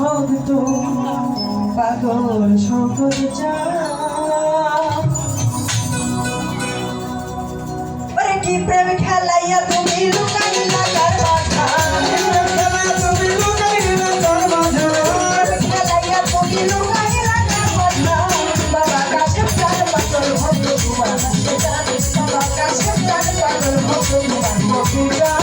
ভক্ত পাগল সকল আরে কি প্রেম খেলাইয়া তুমি লুকাইলা কার মাথা তুমি লুকাইলা কার মাথা খেলাইয়া তুমি লুকাইলা কার মাথা বাবা কাছে প্রাণ পাগল ভক্ত তোমার বাবা কাছে প্রাণ পাগল ভক্ত তোমার ভক্ত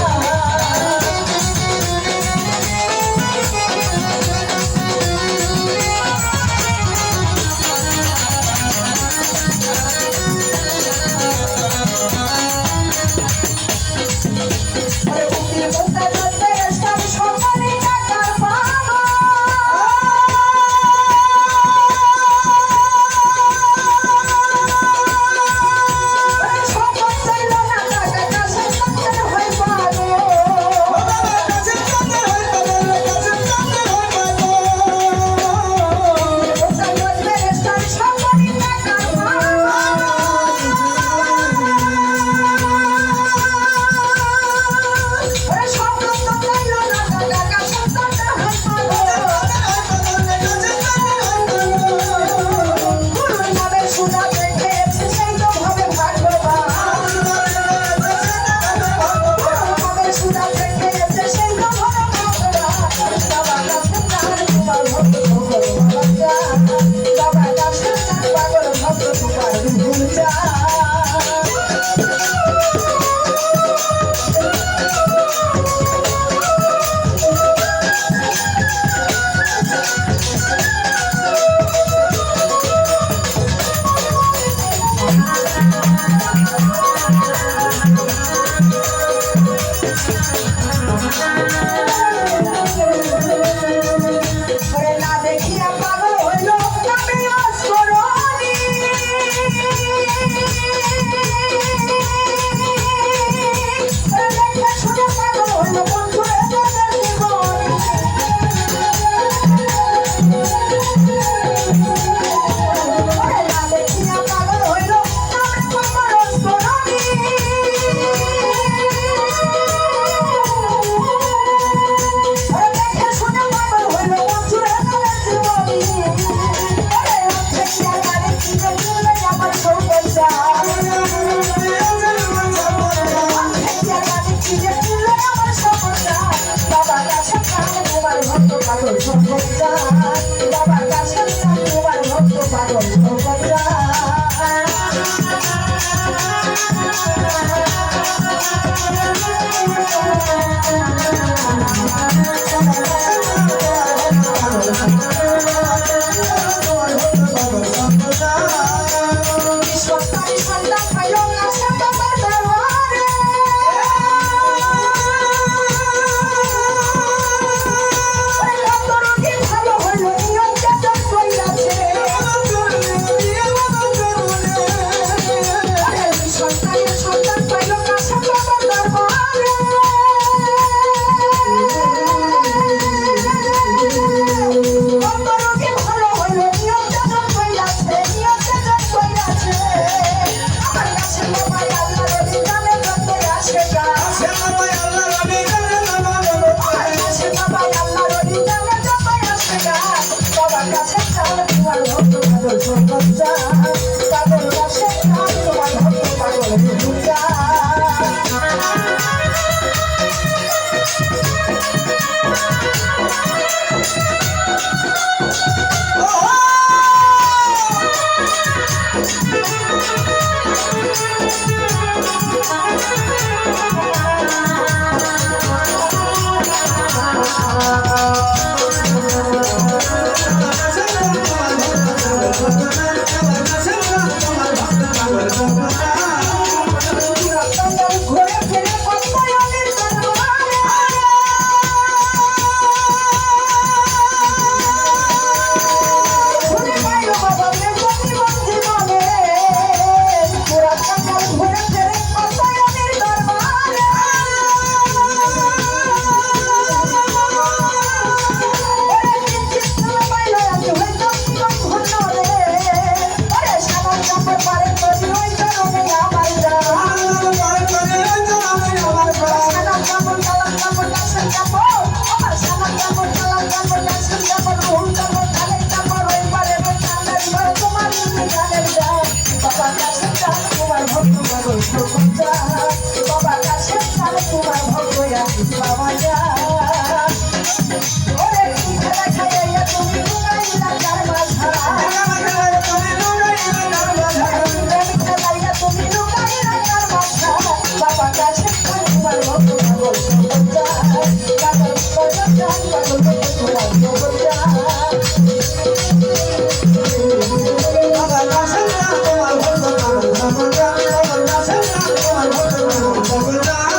বাবা কাছে না তোমার ভক্ত পাগল ভগবান বাবা কাছে না তোমার ভক্ত পাগল ভগবান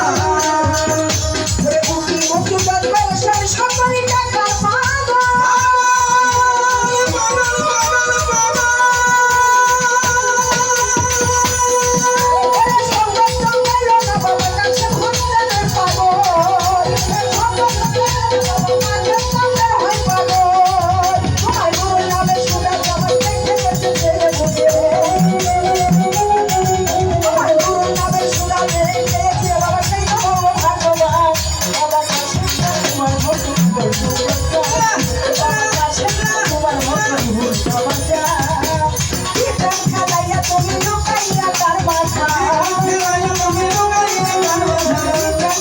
মুখি মুখি দরবার সব সকলে টাকা পাবো তুমি লুকাইয়া তার মাথা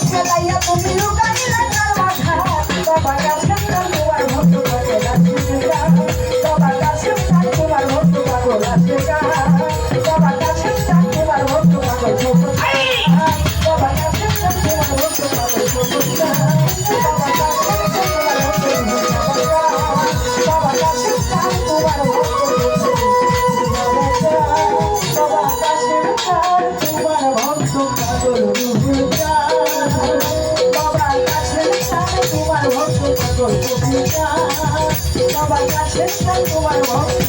খেলাইয়া তুমি লুকাইলা তার মাথা বাবা কাছে তোমার ভক্ত পাগল আছে বাবা কাছে তোমার ভক্ত পাগল আছে বাবা কাছে তোমার ভক্ত পাগল বাবা কাছে তোমার ভক্ত পাগল বাবা কাছে বাবা কাছে তোমার ভক্ত বাবা কাছে তোমার ভক্ত